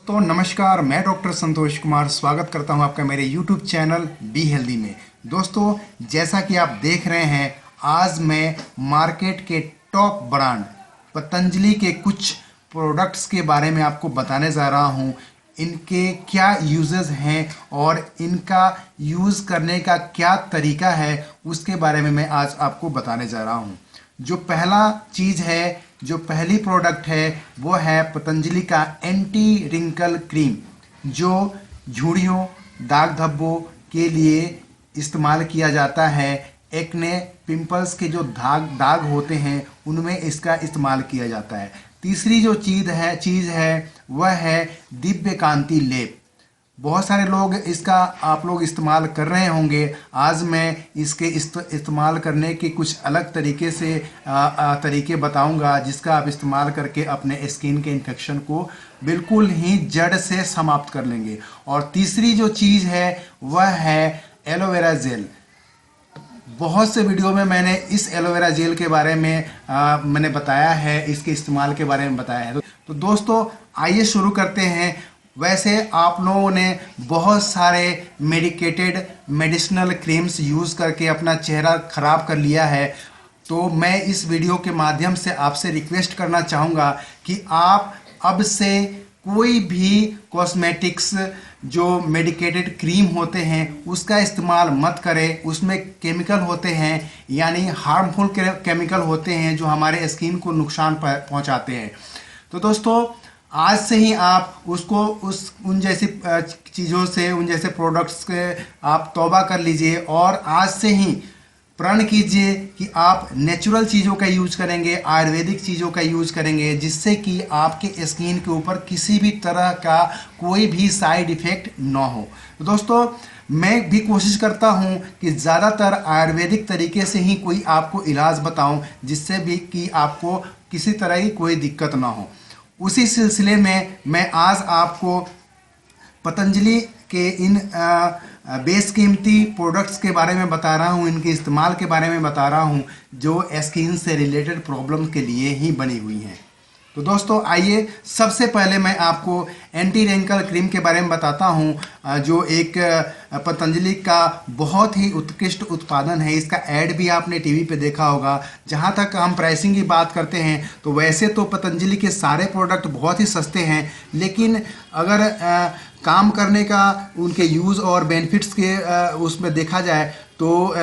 तो नमस्कार, मैं डॉक्टर संतोष कुमार स्वागत करता हूं आपका मेरे YouTube चैनल बी हेल्दी में। दोस्तों, जैसा कि आप देख रहे हैं, आज मैं मार्केट के टॉप ब्रांड पतंजलि के कुछ प्रोडक्ट्स के बारे में आपको बताने जा रहा हूं। इनके क्या यूजेस हैं और इनका यूज़ करने का क्या तरीका है, उसके बारे में मैं आज आपको बताने जा रहा हूं। जो पहला चीज़ है, जो पहली प्रोडक्ट है, वो है पतंजलि का एंटी रिंकल क्रीम, जो झुर्रियों, दाग धब्बों के लिए इस्तेमाल किया जाता है। एक्ने, पिंपल्स के जो दाग होते हैं, उनमें इसका इस्तेमाल किया जाता है। तीसरी जो चीज़ है वह है दिव्य कांति लेप। बहुत सारे लोग इसका आप लोग इस्तेमाल कर रहे होंगे। आज मैं इसके इस्तेमाल करने के कुछ अलग तरीके बताऊंगा, जिसका आप इस्तेमाल करके अपने स्किन के इन्फेक्शन को बिल्कुल ही जड़ से समाप्त कर लेंगे। और तीसरी जो चीज़ है वह है एलोवेरा जेल। बहुत से वीडियो में मैंने इस एलोवेरा जेल के बारे में मैंने बताया है, इसके इस्तेमाल के बारे में बताया है। तो दोस्तों, आइए शुरू करते हैं। वैसे आप लोगों ने बहुत सारे मेडिसिनल क्रीम्स यूज़ करके अपना चेहरा ख़राब कर लिया है। तो मैं इस वीडियो के माध्यम से आपसे रिक्वेस्ट करना चाहूँगा कि आप अब से कोई भी कॉस्मेटिक्स जो मेडिकेटेड क्रीम होते हैं उसका इस्तेमाल मत करें। उसमें केमिकल होते हैं, यानी हार्मफुल केमिकल होते हैं, जो हमारे स्किन को नुकसान पहुंचाते हैं। तो दोस्तों, आज से ही आप उन जैसी चीज़ों से, उन जैसे प्रोडक्ट्स के आप तौबा कर लीजिए और आज से ही प्रण कीजिए कि आप नेचुरल चीज़ों का यूज करेंगे, आयुर्वेदिक चीज़ों का यूज करेंगे, जिससे कि आपके स्किन के ऊपर किसी भी तरह का कोई भी साइड इफ़ेक्ट ना हो। तो दोस्तों, मैं भी कोशिश करता हूं कि ज़्यादातर आयुर्वेदिक तरीके से ही कोई आपको इलाज बताऊं, जिससे भी कि आपको किसी तरह की कोई दिक्कत ना हो। उसी सिलसिले में मैं आज आपको पतंजलि के इन बेशकीमती प्रोडक्ट्स के बारे में बता रहा हूँ, इनके इस्तेमाल के बारे में बता रहा हूँ, जो स्किन से रिलेटेड प्रॉब्लम के लिए ही बनी हुई हैं। तो दोस्तों, आइए सबसे पहले मैं आपको एंटी रिंकल क्रीम के बारे में बताता हूँ, जो एक पतंजलि का बहुत ही उत्कृष्ट उत्पादन है। इसका ऐड भी आपने टीवी पे देखा होगा। जहाँ तक हम प्राइसिंग की बात करते हैं, तो वैसे तो पतंजलि के सारे प्रोडक्ट बहुत ही सस्ते हैं, लेकिन अगर काम करने का उनके यूज़ और बेनिफिट्स के उसमें देखा जाए तो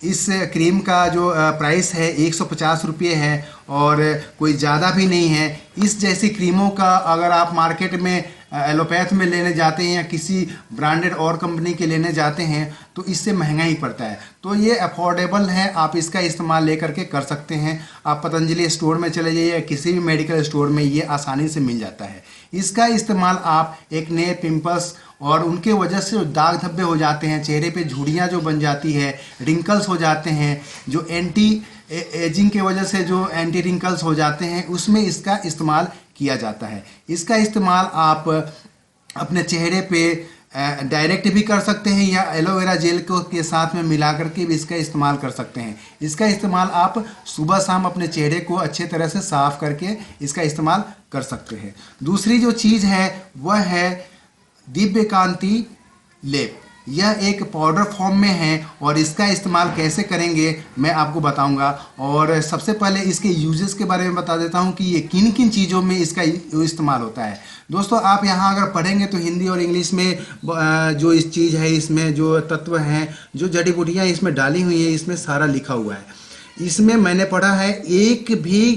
इस क्रीम का जो प्राइस है 150 रुपये है, और कोई ज़्यादा भी नहीं है। इस जैसी क्रीमों का अगर आप मार्केट में एलोपैथ में लेने जाते हैं या किसी ब्रांडेड और कंपनी के लेने जाते हैं, तो इससे महंगा ही पड़ता है। तो ये अफोर्डेबल है, आप इसका इस्तेमाल लेकर के कर सकते हैं। आप पतंजलि स्टोर में चले जाइए या किसी भी मेडिकल स्टोर में ये आसानी से मिल जाता है। इसका इस्तेमाल आप एक्ने, पिंपल्स और उनके वजह से जो दाग धब्बे हो जाते हैं, चेहरे पे झुर्रियाँ जो बन जाती है, रिंकल्स हो जाते हैं, जो एंटी एजिंग के वजह से जो एंटी रिंकल्स हो जाते हैं, उसमें इसका इस्तेमाल किया जाता है। इसका इस्तेमाल आप अपने चेहरे पे डायरेक्ट भी कर सकते हैं या एलोवेरा जेल को के साथ में मिला करके भी इसका इस्तेमाल कर सकते हैं। इसका इस्तेमाल आप सुबह शाम अपने चेहरे को अच्छे तरह से साफ करके इसका इस्तेमाल कर सकते हैं। दूसरी जो चीज़ है वह है दिव्य कांति लेप। यह एक पाउडर फॉर्म में है और इसका इस्तेमाल कैसे करेंगे मैं आपको बताऊंगा। और सबसे पहले इसके यूजेस के बारे में बता देता हूं कि ये किन किन चीज़ों में इसका इस्तेमाल होता है। दोस्तों, आप यहाँ अगर पढ़ेंगे तो हिंदी और इंग्लिश में जो इस चीज़ है, इसमें जो तत्व हैं, जो जड़ी बूटियाँ इसमें डाली हुई हैं, इसमें सारा लिखा हुआ है। इसमें मैंने पढ़ा है एक भी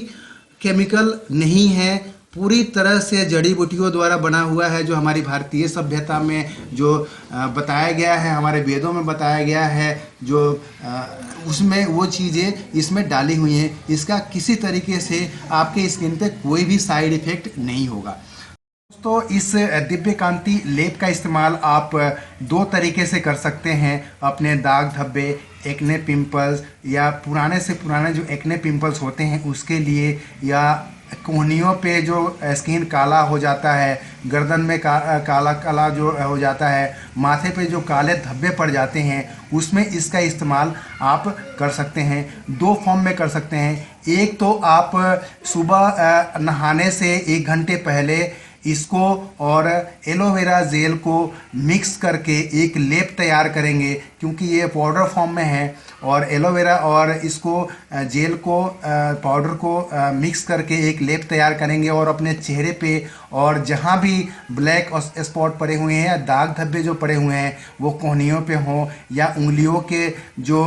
केमिकल नहीं है, पूरी तरह से जड़ी बूटियों द्वारा बना हुआ है। जो हमारी भारतीय सभ्यता में जो बताया गया है, हमारे वेदों में बताया गया है, जो उसमें वो चीज़ें इसमें डाली हुई हैं। इसका किसी तरीके से आपके स्किन पे कोई भी साइड इफ़ेक्ट नहीं होगा। दोस्तों, इस दिव्य कांति लेप का इस्तेमाल आप दो तरीके से कर सकते हैं। अपने दाग धब्बे, एक्ने पिंपल्स या पुराने से पुराने जो एक्ने पिंपल्स होते हैं उसके लिए, या कोहनियों पे जो स्किन काला हो जाता है, गर्दन में काला काला जो हो जाता है, माथे पे जो काले धब्बे पड़ जाते हैं, उसमें इसका इस्तेमाल आप कर सकते हैं। दो फॉर्म में कर सकते हैं। एक तो आप सुबह नहाने से 1 घंटे पहले इसको और एलोवेरा जेल को मिक्स करके एक लेप तैयार करेंगे, क्योंकि ये पाउडर फॉर्म में है। और एलोवेरा और इसको जेल को पाउडर को मिक्स करके एक लेप तैयार करेंगे और अपने चेहरे पे और जहाँ भी ब्लैक स्पॉट पड़े हुए हैं या दाग धब्बे जो पड़े हुए हैं, वो कोहनियों पे हो या उंगलियों के जो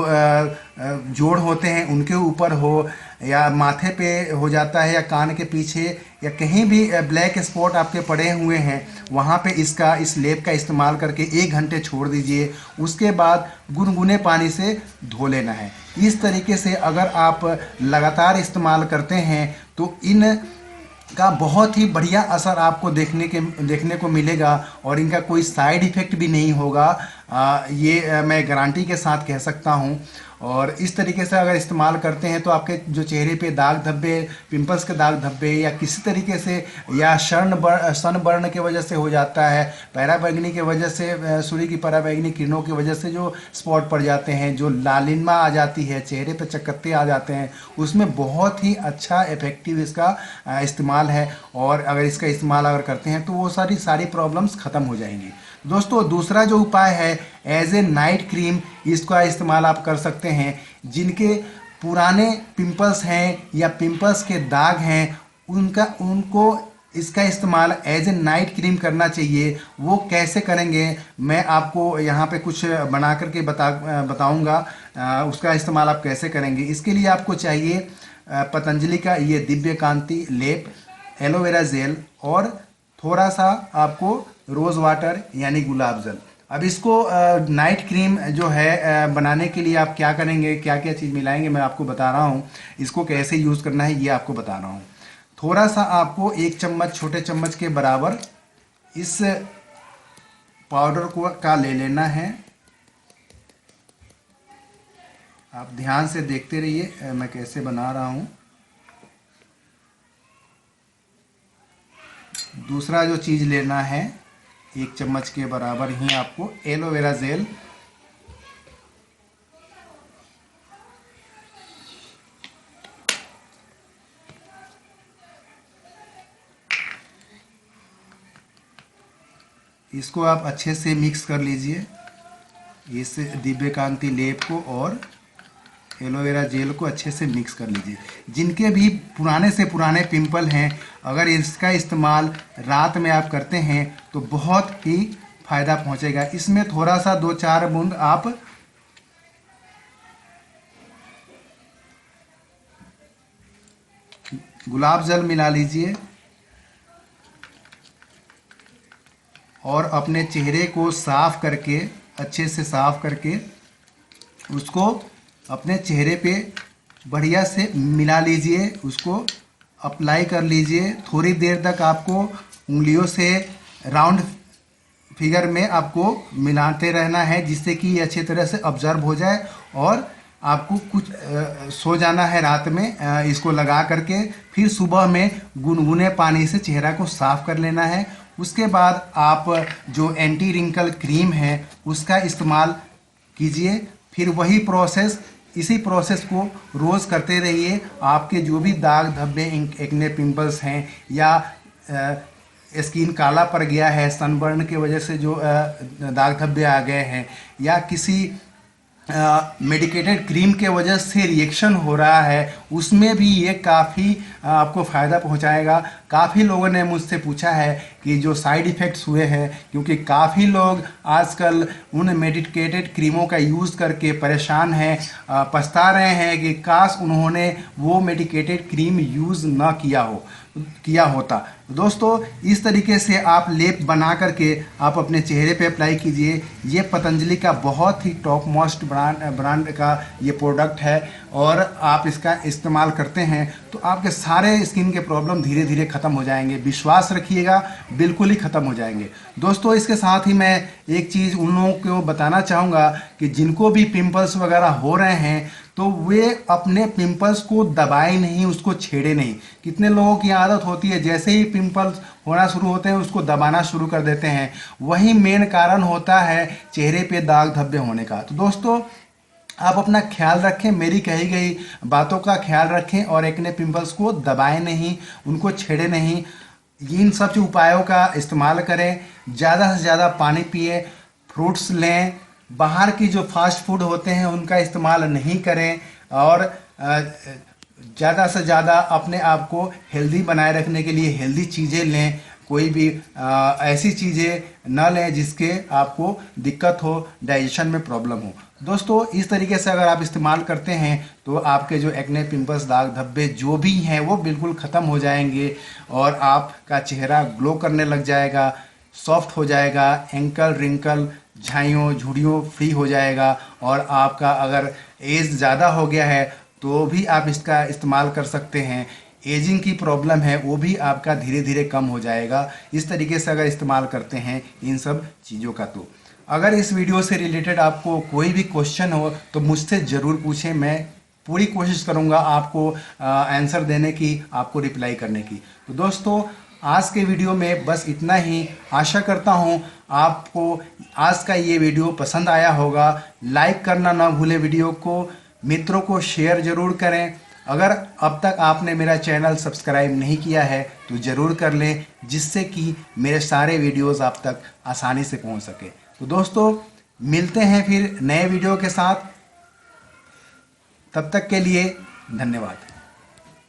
जोड़ होते हैं उनके ऊपर हो, या माथे पे हो जाता है, या कान के पीछे, या कहीं भी ब्लैक स्पॉट आपके पड़े हुए हैं, वहाँ पे इस लेप का इस्तेमाल करके 1 घंटे छोड़ दीजिए। उसके बाद गुनगुने पानी से धो लेना है। इस तरीके से अगर आप लगातार इस्तेमाल करते हैं तो इन का बहुत ही बढ़िया असर आपको देखने को मिलेगा और इनका कोई साइड इफ़ेक्ट भी नहीं होगा। ये मैं गारंटी के साथ कह सकता हूँ। और इस तरीके से अगर इस्तेमाल करते हैं तो आपके जो चेहरे पे दाग धब्बे, पिंपल्स के दाग धब्बे, या किसी तरीके से या सनबर्न के वजह से हो जाता है, पराबैंगनी के वजह से, सूर्य की पराबैंगनी किरणों की वजह से जो स्पॉट पड़ जाते हैं, जो लालिमा आ जाती है, चेहरे पे चकत्ते आ जाते हैं, उसमें बहुत ही अच्छा इफेक्टिव इसका इस्तेमाल है। और अगर इसका इस्तेमाल अगर करते हैं तो वो सारी प्रॉब्लम्स ख़त्म हो जाएंगी। दोस्तों, दूसरा जो उपाय है एज ए नाइट क्रीम, इसका इस्तेमाल आप कर सकते हैं। जिनके पुराने पिंपल्स हैं या पिंपल्स के दाग हैं, उनको इसका इस्तेमाल एज ए नाइट क्रीम करना चाहिए। वो कैसे करेंगे मैं आपको यहाँ पे कुछ बना करके बताऊँगा। उसका इस्तेमाल आप कैसे करेंगे। इसके लिए आपको चाहिए पतंजलि का ये दिव्य कांति लेप, एलोवेरा जेल और थोड़ा सा आपको रोज़ वाटर यानी गुलाब जल। अब इसको नाइट क्रीम जो है बनाने के लिए आप क्या करेंगे, क्या क्या चीज़ मिलाएंगे, मैं आपको बता रहा हूँ। इसको कैसे यूज़ करना है ये आपको बता रहा हूँ। थोड़ा सा आपको 1 चम्मच, छोटे चम्मच के बराबर इस पाउडर का ले लेना है। आप ध्यान से देखते रहिए मैं कैसे बना रहा हूँ। दूसरा जो चीज़ लेना है, 1 चम्मच के बराबर ही आपको एलोवेरा जेल, इसको आप अच्छे से मिक्स कर लीजिए। इस दिव्य कांति लेप को और एलोवेरा जेल को अच्छे से मिक्स कर लीजिए। जिनके भी पुराने से पुराने पिंपल हैं, अगर इसका इस्तेमाल रात में आप करते हैं तो बहुत ही फायदा पहुंचेगा। इसमें थोड़ा सा 2-4 बूंद आप गुलाब जल मिला लीजिए और अपने चेहरे को साफ करके, अच्छे से साफ करके उसको अपने चेहरे पे बढ़िया से मिला लीजिए। उसको अप्लाई कर लीजिए। थोड़ी देर तक आपको उंगलियों से राउंड फिगर में आपको मिलाते रहना है, जिससे कि ये अच्छी तरह से ऑब्जर्व हो जाए। और आपको कुछ सो जाना है रात में इसको लगा करके। फिर सुबह में गुनगुने पानी से चेहरा को साफ कर लेना है। उसके बाद आप जो एंटी रिंकल क्रीम है उसका इस्तेमाल कीजिए। फिर वही प्रोसेस, इसी प्रोसेस को रोज़ करते रहिए। आपके जो भी दाग धब्बे, एक्ने, पिंपल्स हैं, या स्किन काला पड़ गया है सनबर्न की वजह से जो दाग धब्बे आ गए हैं, या किसी मेडिकेटेड क्रीम के वजह से रिएक्शन हो रहा है, उसमें भी ये काफ़ी आपको फ़ायदा पहुंचाएगा। काफ़ी लोगों ने मुझसे पूछा है कि जो साइड इफ़ेक्ट्स हुए हैं, क्योंकि काफ़ी लोग आजकल उन मेडिकेटेड क्रीमों का यूज़ करके परेशान हैं, पछता रहे हैं कि काश उन्होंने वो मेडिकेटेड क्रीम यूज़ ना किया होता। दोस्तों, इस तरीके से आप लेप बना करके आप अपने चेहरे पे अप्लाई कीजिए। ये पतंजलि का बहुत ही टॉप मोस्ट ब्रांड का ये प्रोडक्ट है, और आप इसका इस्तेमाल करते हैं तो आपके सारे स्किन के प्रॉब्लम धीरे धीरे ख़त्म हो जाएंगे। विश्वास रखिएगा, बिल्कुल ही ख़त्म हो जाएंगे। दोस्तों, इसके साथ ही मैं एक चीज़ उन लोगों को बताना चाहूँगा कि जिनको भी पिंपल्स वगैरह हो रहे हैं तो वे अपने पिंपल्स को दबाए नहीं, उसको छेड़े नहीं। कितने लोगों की आदत होती है जैसे ही पिंपल्स होना शुरू होते हैं उसको दबाना शुरू कर देते हैं। वही मेन कारण होता है चेहरे पे दाग धब्बे होने का। तो दोस्तों, आप अपना ख्याल रखें, मेरी कही गई बातों का ख्याल रखें और एक्ने पिंपल्स को दबाएं नहीं, उनको छेड़े नहीं। इन सब उपायों का इस्तेमाल करें। ज़्यादा से ज़्यादा पानी पिए, फ्रूट्स लें, बाहर की जो फास्ट फूड होते हैं उनका इस्तेमाल नहीं करें और ज़्यादा से ज़्यादा अपने आप को हेल्दी बनाए रखने के लिए हेल्दी चीज़ें लें। कोई भी ऐसी चीज़ें न लें जिसके आपको दिक्कत हो, डाइजेशन में प्रॉब्लम हो। दोस्तों इस तरीके से अगर आप इस्तेमाल करते हैं तो आपके जो एक्ने, पिंपल्स, दाग धब्बे जो भी हैं वो बिल्कुल ख़त्म हो जाएंगे और आपका चेहरा ग्लो करने लग जाएगा, सॉफ्ट हो जाएगा, एंकल, रिंकल, झाइयों, झुर्रियों फ्री हो जाएगा। और आपका अगर एज ज़्यादा हो गया है तो भी आप इसका इस्तेमाल कर सकते हैं। एजिंग की प्रॉब्लम है वो भी आपका धीरे धीरे कम हो जाएगा इस तरीके से अगर इस्तेमाल करते हैं इन सब चीज़ों का। तो अगर इस वीडियो से रिलेटेड आपको कोई भी क्वेश्चन हो तो मुझसे ज़रूर पूछें, मैं पूरी कोशिश करूंगा आपको आंसर देने की, आपको रिप्लाई करने की। तो दोस्तों आज के वीडियो में बस इतना ही। आशा करता हूं आपको आज का ये वीडियो पसंद आया होगा। लाइक करना ना भूलें, वीडियो को मित्रों को शेयर ज़रूर करें। अगर अब तक आपने मेरा चैनल सब्सक्राइब नहीं किया है तो ज़रूर कर लें, जिससे कि मेरे सारे वीडियोस आप तक आसानी से पहुंच सके। तो दोस्तों मिलते हैं फिर नए वीडियो के साथ, तब तक के लिए धन्यवाद।